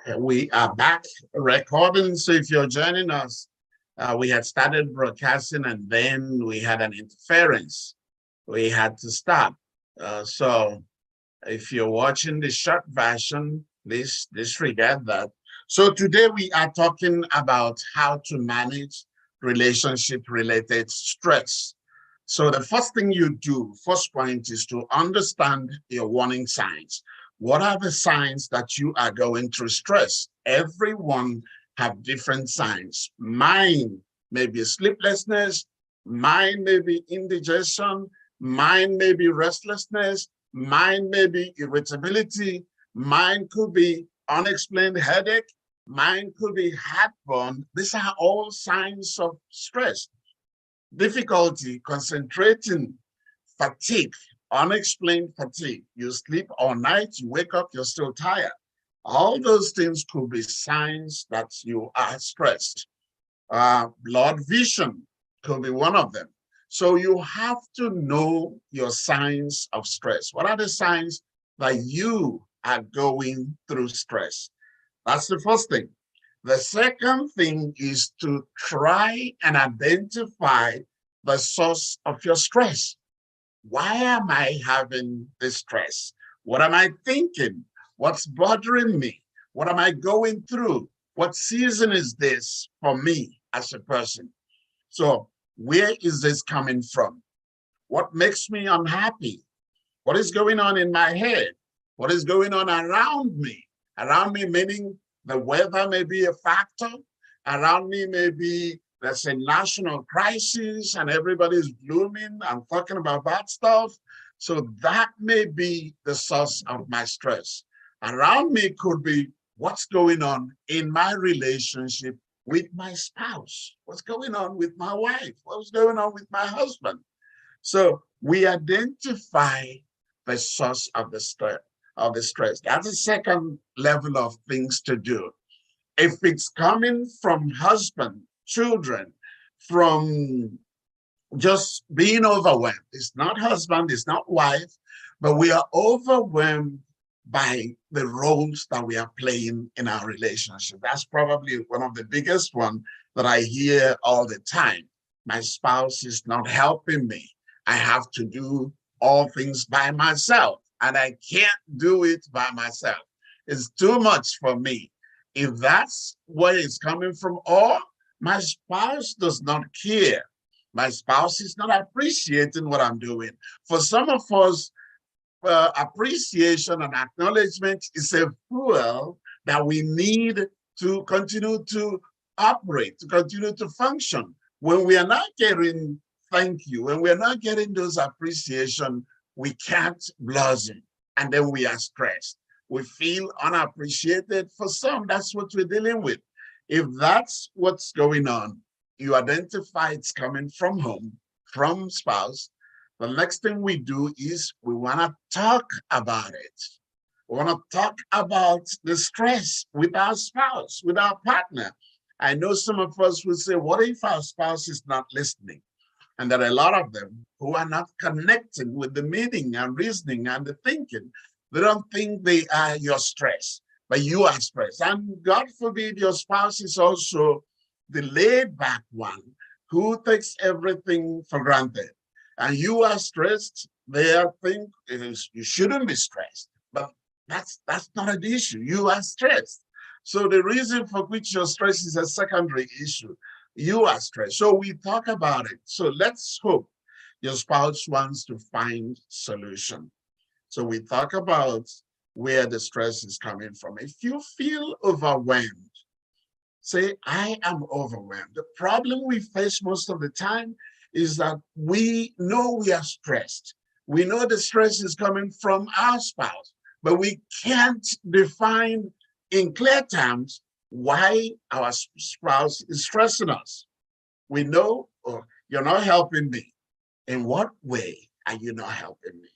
Okay, we are back recording. So if you're joining us, we had started broadcasting and then we had an interference. We had to stop. So if you're watching the short version, please disregard that. So today we are talking about how to manage relationship-related stress. So the first thing you do, first point, is to understand your warning signs. What are the signs that you are going through stress? Everyone have different signs. Mine may be sleeplessness, mine may be indigestion, mine may be restlessness, mine may be irritability, mine could be unexplained headache, mine could be heartburn. These are all signs of stress. Difficulty concentrating, fatigue, unexplained fatigue. You sleep all night, you wake up, you're still tired. All those things could be signs that you are stressed. Blurred vision could be one of them. So you have to know your signs of stress. What are the signs that you are going through stress? That's the first thing. The second thing is to try and identify the source of your stress. Why am I having this stress? What am I thinking? What's bothering me? What am I going through? What season is this for me as a person? So where is this coming from? What makes me unhappy? What is going on in my head? What is going on around me? Around me meaning the weather may be a factor. Around me may be there's a national crisis and everybody's blooming and talking about bad stuff. So that may be the source of my stress. Around me could be what's going on in my relationship with my spouse, what's going on with my wife, what's going on with my husband. So we identify the source of the stress. That's the second level of things to do. If it's coming from husband, children, from just being overwhelmed, it's not husband, it's not wife, but we are overwhelmed by the roles that we are playing in our relationship. That's probably one of the biggest ones that I hear all the time. My spouse is not helping me. I have to do all things by myself, and I can't do it by myself. It's too much for me. If that's where it's coming from, or my spouse does not care, my spouse is not appreciating what I'm doing. For some of us, appreciation and acknowledgement is a fuel that we need to continue to operate, to continue to function. When we are not getting thank you, when we're not getting those appreciation, we can't blossom, and then we are stressed. We feel unappreciated. For some, that's what we're dealing with. If that's what's going on, you identify it's coming from home, from spouse. The next thing we do is we want to talk about it. We want to talk about the stress with our spouse, with our partner. I know some of us will say, what if our spouse is not listening? And there are a lot of them who are not connecting with the meaning and reasoning and the thinking. They don't think they are your stress, but you are stressed. And God forbid your spouse is also the laid back one who takes everything for granted. And you are stressed, they think you shouldn't be stressed. But that's not an issue. You are stressed. So the reason for which your stress is a secondary issue. You are stressed. So we talk about it. So let's hope your spouse wants to find solution. So we talk about where the stress is coming from. If you feel overwhelmed, say, I am overwhelmed. The problem we face most of the time is that we know we are stressed. We know the stress is coming from our spouse, but we can't define in clear terms why our spouse is stressing us. We know, oh, you're not helping me. In what way are you not helping me?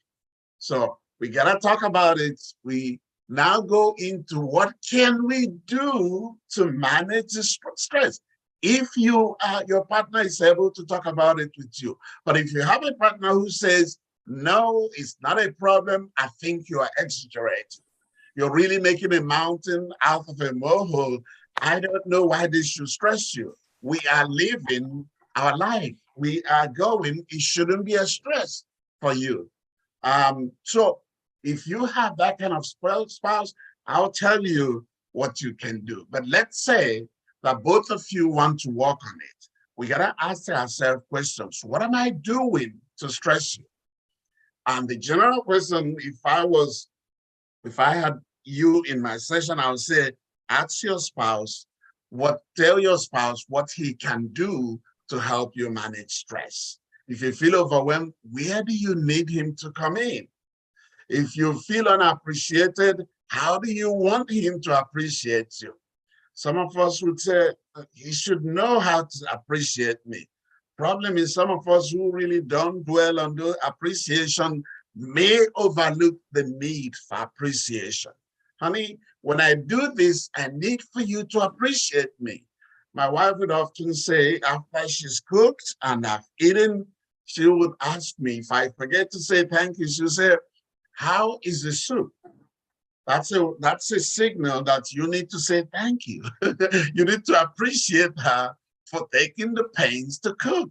So we gotta talk about it. We now go into what can we do to manage the stress. If your partner is able to talk about it with you, but if you have a partner who says, no, it's not a problem, I think you are exaggerating. you're really making a mountain out of a molehill. I don't know why this should stress you. We are living our life. We are going. It shouldn't be a stress for you. So if you have that kind of spouse, I'll tell you what you can do. But let's say that both of you want to work on it. We gotta ask ourselves questions. What am I doing to stress you? And the general question, if I had you in my session, I would say, ask your spouse, tell your spouse what he can do to help you manage stress. If you feel overwhelmed, where do you need him to come in? If you feel unappreciated, how do you want him to appreciate you? Some of us would say, he should know how to appreciate me. Problem is, some of us who really don't dwell on the appreciation may overlook the need for appreciation. Honey, when I do this, I need for you to appreciate me. My wife would often say, after she's cooked and I've eaten, she would ask me, if I forget to say thank you, she'll say, how is the soup? That's a signal that you need to say thank you. You need to appreciate her for taking the pains to cook.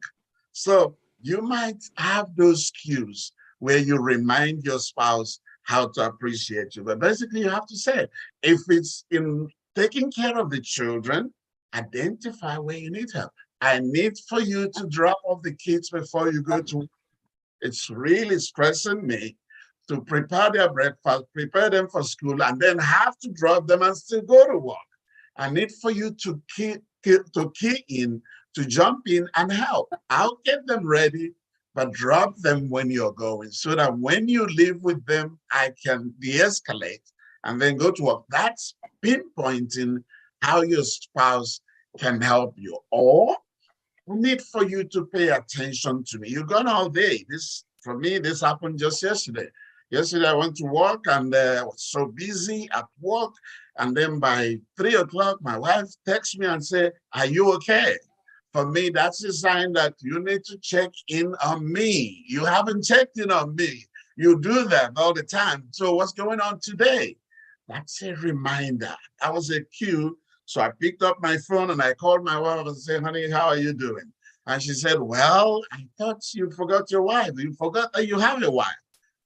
So you might have those cues where you remind your spouse how to appreciate you. But basically you have to say, if it's in taking care of the children, identify where you need help. I need for you to drop off the kids before you go to, it's really stressing me to prepare their breakfast, prepare them for school, and then have to drop them and still go to work. I need for you to key in, to jump in and help. I'll get them ready, but drop them when you're going so that when you live with them, I can de-escalate and then go to work. That's pinpointing how your spouse can help you. Or I need for you to pay attention to me. You're gone all day. For me, this happened just yesterday. Yesterday, I went to work and was so busy at work. And then by 3 o'clock, my wife texts me and said, are you okay? For me, that's a sign that you need to check in on me. You haven't checked in on me. You do that all the time. So what's going on today? That's a reminder. That was a cue. So I picked up my phone and I called my wife and said, honey, how are you doing? And she said, well, I thought you forgot your wife. You forgot that you have a wife.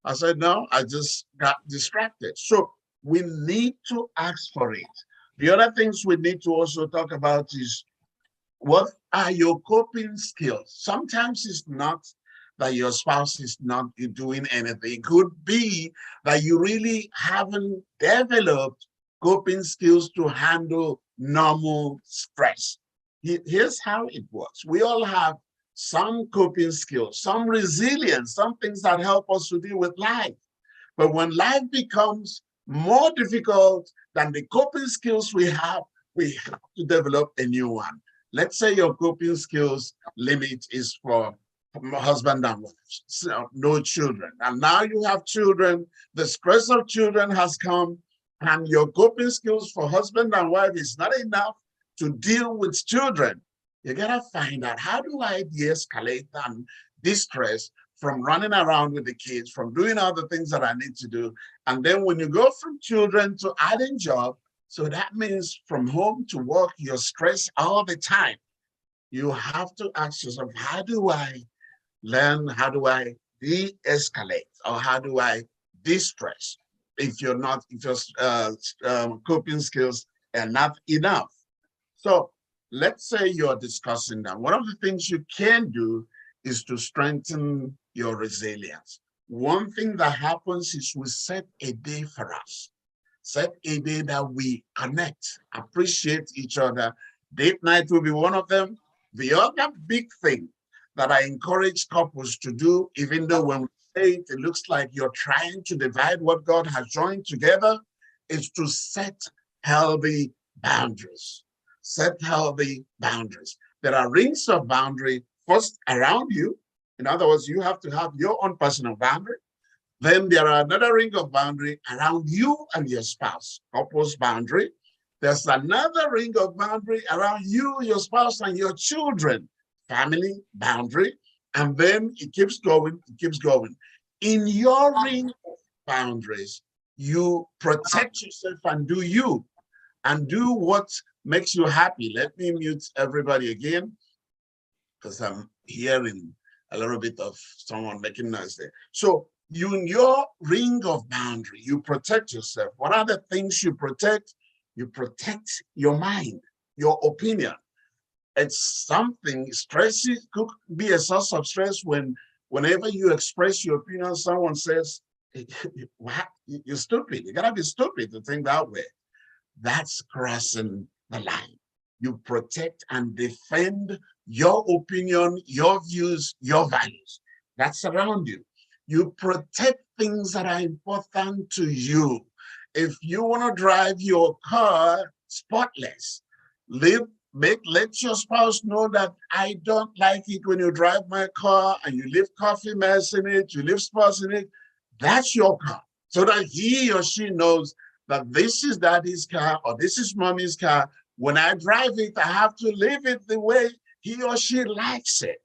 I said, no, I just got distracted. So we need to ask for it. The other things we need to also talk about is, what are your coping skills? Sometimes it's not that your spouse is not doing anything. It could be that you really haven't developed coping skills to handle normal stress. Here's how it works. We all have some coping skills, some resilience, some things that help us to deal with life. But when life becomes more difficult than the coping skills we have to develop a new one. Let's say your coping skills limit is for husband and wife, so no children. And now you have children, the stress of children has come, and your coping skills for husband and wife is not enough to deal with children. You gotta find out, how do I de-escalate and distress from running around with the kids, from doing all the things that I need to do. And then when you go from children to adding job, so that means from home to work, you're stressed all the time. You have to ask yourself, how do I learn, how do I de-escalate, or how do I de-stress if your coping skills are not enough? So let's say you're discussing that. One of the things you can do is to strengthen your resilience. One thing that happens is we set a day for us. Set a day that we connect, appreciate each other. Date night will be one of them. The other big thing that I encourage couples to do, even though when we say it, it looks like you're trying to divide what God has joined together, is to set healthy boundaries. Set healthy boundaries. There are rings of boundary first around you. In other words, you have to have your own personal boundary. Then there are another ring of boundary around you and your spouse, couple's boundary. There's another ring of boundary around you, your spouse, and your children, family boundary. And then it keeps going, it keeps going. In your ring of boundaries, You protect yourself and do you, and do what makes you happy. Let me mute everybody again, because I'm hearing a little bit of someone making noise there. So you, in your ring of boundary, you protect yourself. What are the things you protect? You protect your mind, your opinion. It's something, stress could be a source of stress whenever you express your opinion, someone says, "What? You're stupid. You gotta be stupid to think that way." That's crossing the line. You protect and defend your opinion, your views, your values. That's around you. You protect things that are important to you. If you want to drive your car spotless, let your spouse know that I don't like it when you drive my car and you leave coffee mess in it, you leave spots in it. That's your car. So that he or she knows that this is daddy's car or this is mommy's car. When I drive it, I have to leave it the way he or she likes it.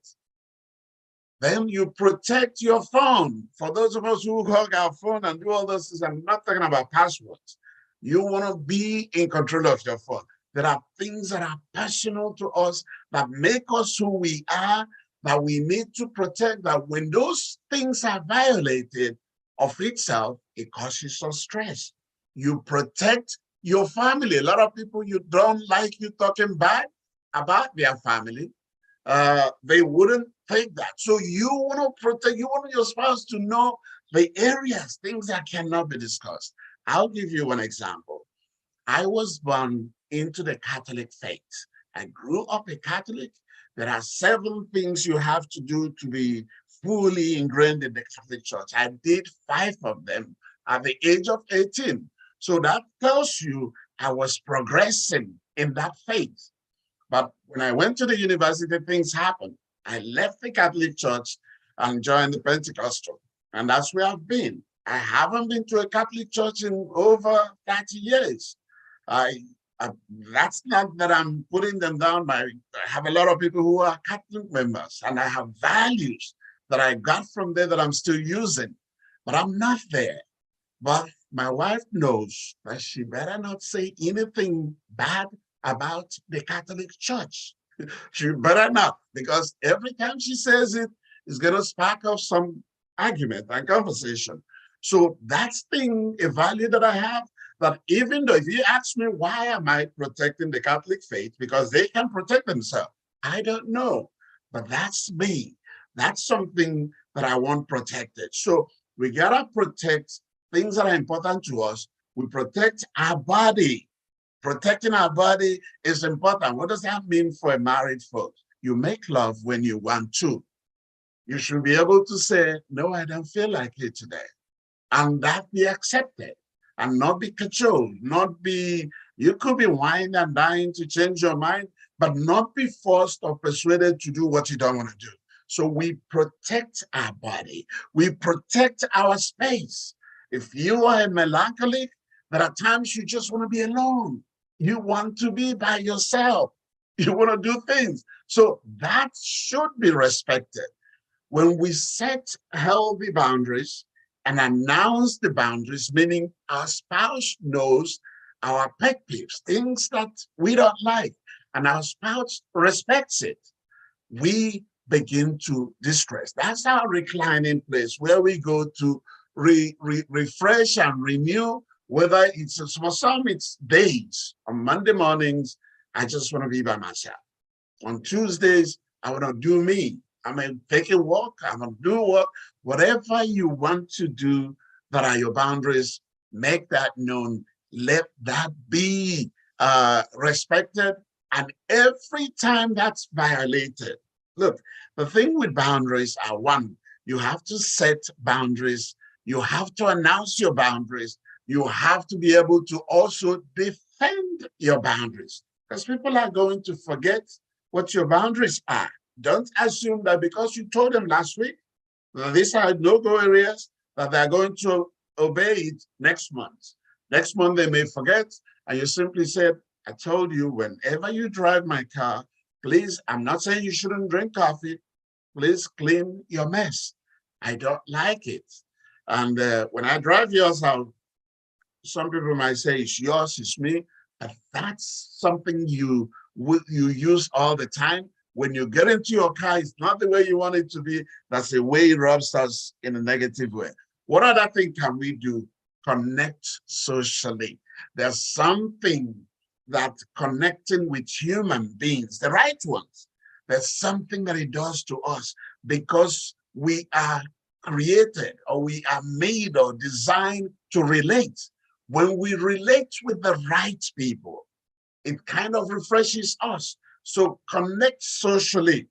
Then you protect your phone. For those of us who hug our phone and do all those things, I'm not talking about passwords. You want to be in control of your phone. There are things that are personal to us that make us who we are, that we need to protect, that when those things are violated of itself, it causes us stress. You protect your family. A lot of people, you don't like you talking bad about their family. They wouldn't take that. So you want to protect, you want your spouse to know the areas, things that cannot be discussed. I'll give you one example. I was born into the Catholic faith. I grew up a Catholic. There are 7 things you have to do to be fully ingrained in the Catholic Church. I did 5 of them at the age of 18. So that tells you I was progressing in that faith. But when I went to the university, things happened. I left the Catholic Church and joined the Pentecostal. And that's where I've been. I haven't been to a Catholic church in over 30 years. I, that's not that I'm putting them down. I have a lot of people who are Catholic members, and I have values that I got from there that I'm still using, but I'm not there. But my wife knows that she better not say anything bad about the Catholic Church. She better not, because every time she says it, it's going to spark up some argument and conversation. So that's a value that I have, that even though if you ask me why am I protecting the Catholic faith, because they can protect themselves, I don't know, but that's me. That's something that I want protected. So we gotta protect things that are important to us. We protect our body. Protecting our body is important. What does that mean for a married folk? You make love when you want to. You should be able to say, no, I don't feel like it today. And that be accepted and not be cajoled, you could be whining and dying to change your mind, but not be forced or persuaded to do what you don't want to do. So we protect our body. We protect our space. If you are a melancholic, there are times you just want to be alone. You want to be by yourself. You want to do things. So that should be respected. When we set healthy boundaries and announce the boundaries, meaning our spouse knows our pet peeves, things that we don't like, and our spouse respects it, we begin to distress. That's our reclining place where we go to refresh and renew, whether it's for some, it's days. On Monday mornings, I just want to be by myself. On Tuesdays, I want to do me. I mean, take a walk, I'm going to do work. Whatever you want to do that are your boundaries, make that known. Let that be respected. And every time that's violated, look, the thing with boundaries are, one, you have to set boundaries. You have to announce your boundaries. You have to be able to also defend your boundaries, because people are going to forget what your boundaries are. Don't assume that because you told them last week that these are no-go areas, that they're going to obey it next month. Next month, they may forget, and you simply said, I told you, whenever you drive my car, please, I'm not saying you shouldn't drink coffee, please clean your mess. I don't like it. And when I drive yours, I'll Some people might say it's yours, it's me, but that's something you use all the time. When you get into your car, it's not the way you want it to be. That's the way it rubs us in a negative way. What other thing can we do? Connect socially. There's something that connecting with human beings, the right ones, there's something that it does to us because we are created or we are made or designed to relate. When we relate with the right people, it kind of refreshes us. So connect socially.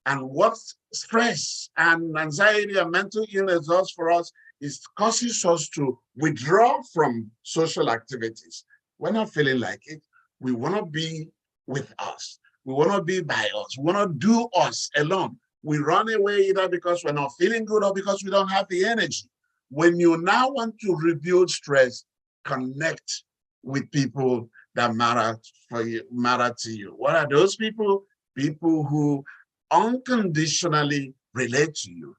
And what stress and anxiety and mental illness does for us is causes us to withdraw from social activities. We're not feeling like it. We want to be with us. We want to be by us. We want to do us alone. We run away either because we're not feeling good or because we don't have the energy. When you now want to rebuild stress, connect with people that matter for you, matter to you. What are those people? People who unconditionally relate to you,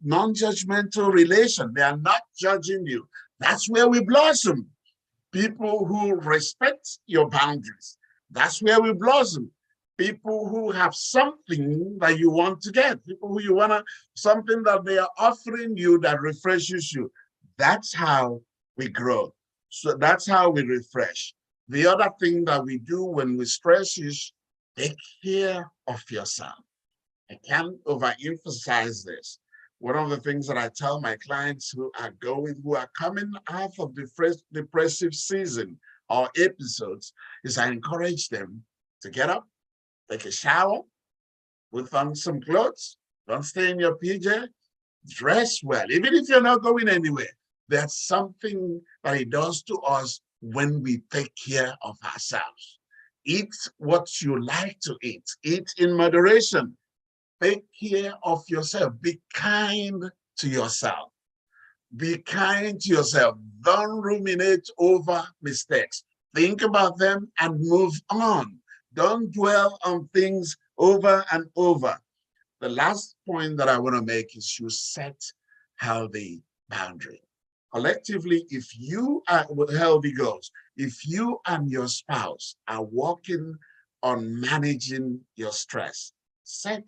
non-judgmental relation. They are not judging you. That's where we blossom. People who respect your boundaries. That's where we blossom. People who have something that you want to get. People who you want to, something that they are offering you that refreshes you. That's how we grow. So that's how we refresh. The other thing that we do when we stress is take care of yourself. I can't overemphasize this. One of the things that I tell my clients who are coming out of depressive season or episodes is I encourage them to get up, take a shower, put on some clothes, don't stay in your PJ, dress well. Even if you're not going anywhere, there's something that it does to us when we take care of ourselves. Eat what you like to eat. Eat in moderation. Take care of yourself. Be kind to yourself. Be kind to yourself. Don't ruminate over mistakes. Think about them and move on. Don't dwell on things over and over. The last point that I want to make is you set healthy boundary. Collectively, if you are with healthy goals, if you and your spouse are working on managing your stress, set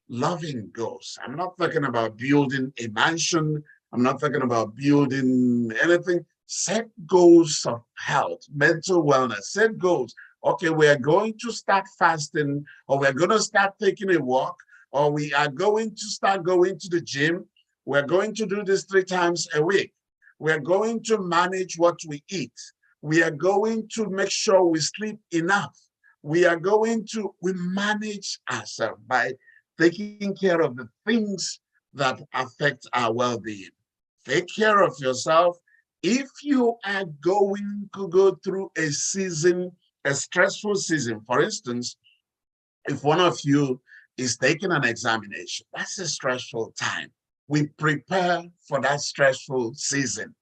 loving goals. I'm not talking about building a mansion. I'm not talking about building anything. Set goals of health, mental wellness. Set goals. Okay, we are going to start fasting, or we're going to start taking a walk, or we are going to start going to the gym. We're going to do this 3 times a week. We're going to manage what we eat. We are going to make sure we sleep enough. We manage ourselves by taking care of the things that affect our well-being. Take care of yourself. If you are going to go through a season, a stressful season, for instance, if one of you is taking an examination, that's a stressful time. We prepare for that stressful season.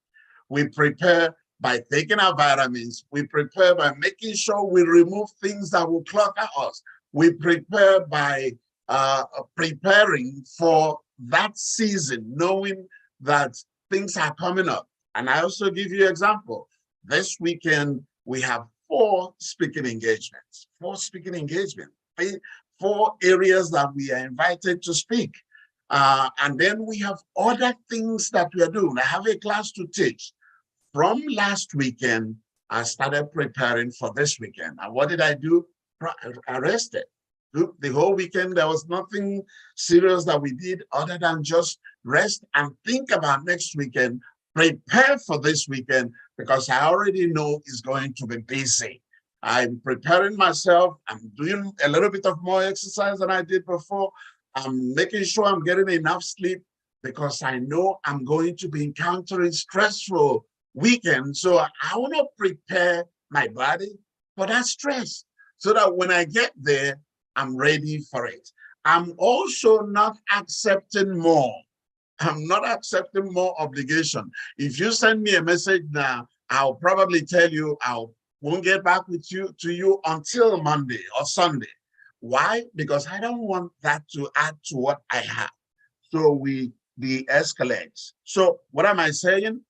We prepare by taking our vitamins. We prepare by making sure we remove things that will clutter us. We prepare by preparing for that season, knowing that things are coming up. And I also give you an example. This weekend, we have 4 speaking engagements, 4 areas that we are invited to speak. And then we have other things that we are doing. I have a class to teach. From last weekend, I started preparing for this weekend. And what did I do? I rested. The whole weekend, there was nothing serious that we did other than just rest and think about next weekend, prepare for this weekend, because I already know it's going to be busy. I'm preparing myself. I'm doing a little bit of more exercise than I did before. I'm making sure I'm getting enough sleep because I know I'm going to be encountering stressful weekends. So I want to prepare my body for that stress so that when I get there, I'm ready for it. I'm also not accepting more. I'm not accepting more obligation. If you send me a message now, I'll probably tell you I won't get back with you to you until Monday or Sunday. Why? Because I don't want that to add to what I have. So we de-escalate. So what am I saying?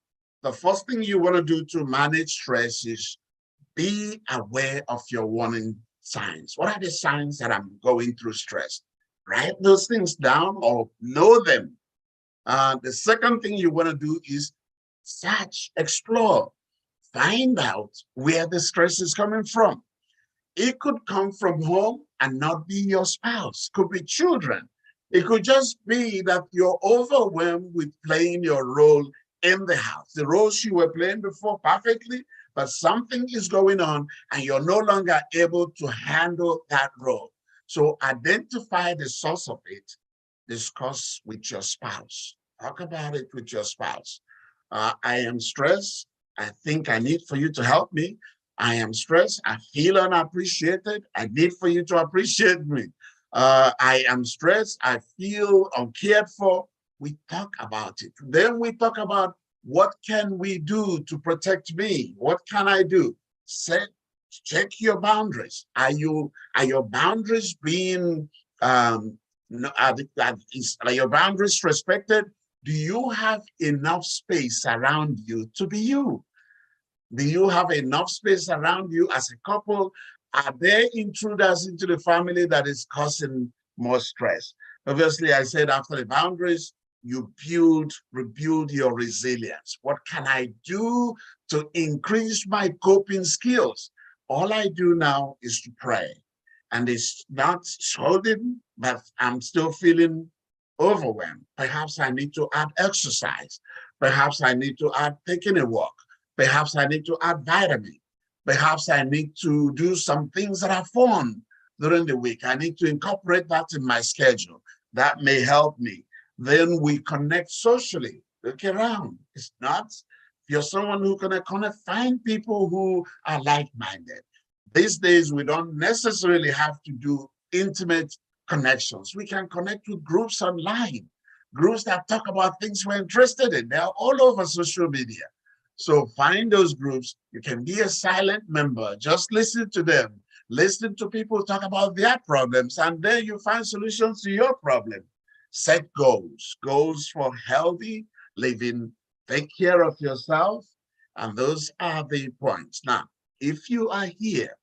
the first thing you want to do to manage stress is be aware of your warning signs. What are the signs that I'm going through stress? Write those things down or know them. The second thing you want to do is search, explore, find out where the stress is coming from. It could come from home and not be your spouse. Could be children. It could just be that you're overwhelmed with playing your role in the house. The roles you were playing before perfectly, but something is going on and you're no longer able to handle that role. So identify the source of it. Discuss with your spouse. Talk about it with your spouse. I am stressed. I think I need for you to help me. I am stressed. I feel unappreciated. I need for you to appreciate me. I am stressed. I feel uncared for. We talk about it. Then we talk about what can we do to protect me? What can I do? Check your boundaries. Are your boundaries being are your boundaries respected? Do you have enough space around you to be you? Do you have enough space around you as a couple? Are there intruders into the family that is causing more stress? Obviously, I said after the boundaries, you rebuild your resilience. What can I do to increase my coping skills? All I do now is to pray. And it's not holding, but I'm still feeling overwhelmed. Perhaps I need to add exercise. Perhaps I need to add taking a walk. Perhaps I need to add vitamin. Perhaps I need to do some things that are fun during the week. I need to incorporate that in my schedule. That may help me. Then we connect socially. Look around. It's not, if you're someone who can find people who are like-minded. These days, we don't necessarily have to do intimate connections. We can connect with groups online, groups that talk about things we're interested in. They're all over social media. So find those groups. You can be a silent member. Just listen to them. Listen to people talk about their problems, and then you find solutions to your problem. Set goals for healthy living. Take care of yourself. And those are the points. Now, if you are here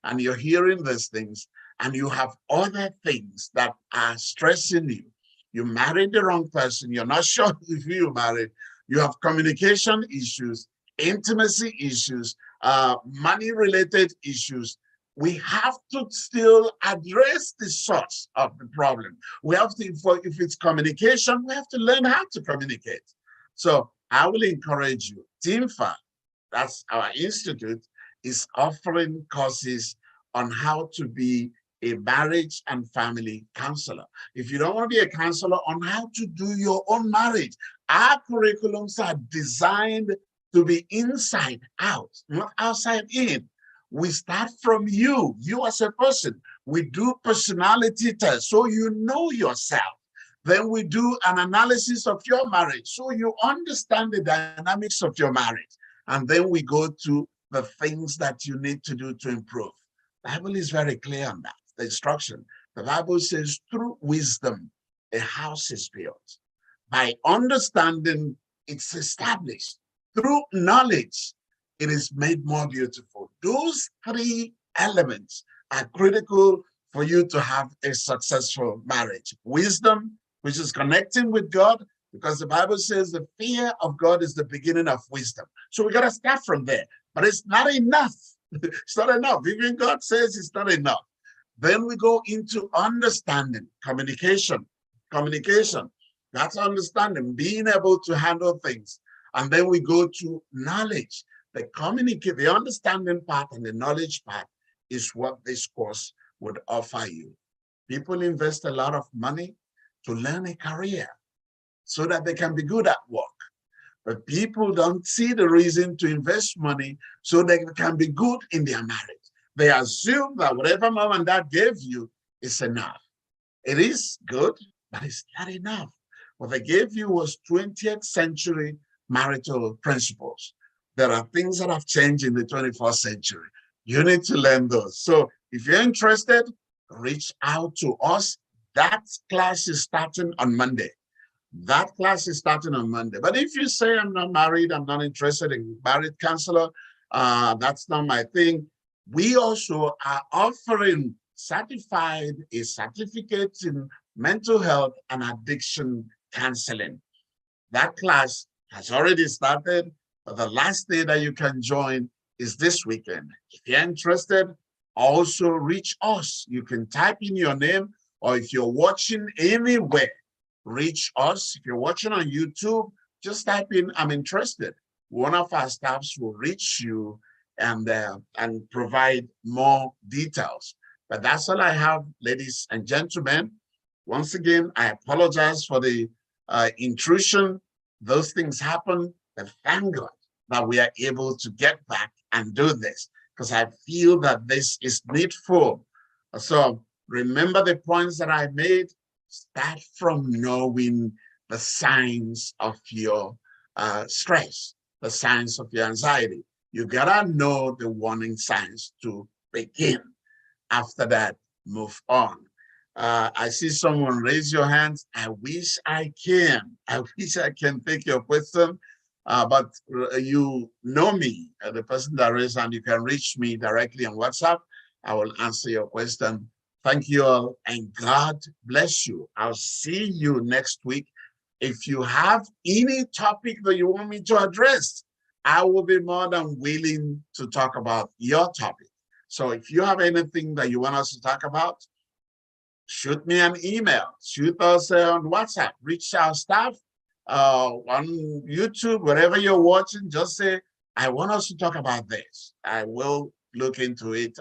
and you're hearing these things and you have other things that are stressing you, you married the wrong person, you're not sure if you married, you have communication issues, intimacy issues, money-related issues, we have to still address the source of the problem. We have to, if it's communication, we have to learn how to communicate. So I will encourage you. TIMFA, that's our institute, is offering courses on how to be a marriage and family counselor. If you don't want to be a counselor, on how to do your own marriage. Our curriculums are designed to be inside out, not outside in. We start from you as a person. We do personality tests so you know yourself. Then we do an analysis of your marriage so you understand the dynamics of your marriage. And then we go to the things that you need to do to improve. The Bible is very clear on that, the instruction. The Bible says, through wisdom, a house is built. By understanding, it's established. Through knowledge, it is made more beautiful. Those three elements are critical for you to have a successful marriage. Wisdom, which is connecting with God, because the Bible says the fear of God is the beginning of wisdom. So we got to start from there. But it's not enough. It's not enough. Even God says it's not enough. Then we go into understanding, communication. Communication, that's understanding, being able to handle things. And then we go to knowledge. The understanding part and the knowledge part is what this course would offer you. People invest a lot of money to learn a career so that they can be good at work. But people don't see the reason to invest money so they can be good in their marriage. They assume that whatever mom and dad gave you is enough. It is good, but it's not enough. What they gave you was 20th century marital principles. There are things that have changed in the 21st century. You need to learn those. So if you're interested, reach out to us. That class is starting on Monday. That class is starting on Monday. But if you say, I'm not married, I'm not interested in marriage counselor, that's not my thing, we also are offering a certificate in mental health and addiction counseling. That class has already started, but the last day that you can join is this weekend. If you're interested, also reach us. You can type in your name, or if you're watching anywhere, reach us. If you're watching on YouTube, just type in, I'm interested. One of our staffs will reach you and provide more details. But that's all I have, ladies and gentlemen. Once again, I apologize for the intrusion. Those things happen, but thank God that we are able to get back and do this, because I feel that this is needful. So remember the points that I made. Start from knowing the signs of your stress, the signs of your anxiety. You gotta know the warning signs to begin. After that, move on. I see someone raise your hands. I wish I can. I wish I can take your question, but you know me, the person that raised hand. You can reach me directly on WhatsApp. I will answer your question. Thank you all, and God bless you. I'll see you next week. If you have any topic that you want me to address, I will be more than willing to talk about your topic. So if you have anything that you want us to talk about, shoot me an email, shoot us on WhatsApp, reach our staff on YouTube, wherever you're watching, just say, I want us to talk about this. I will look into it.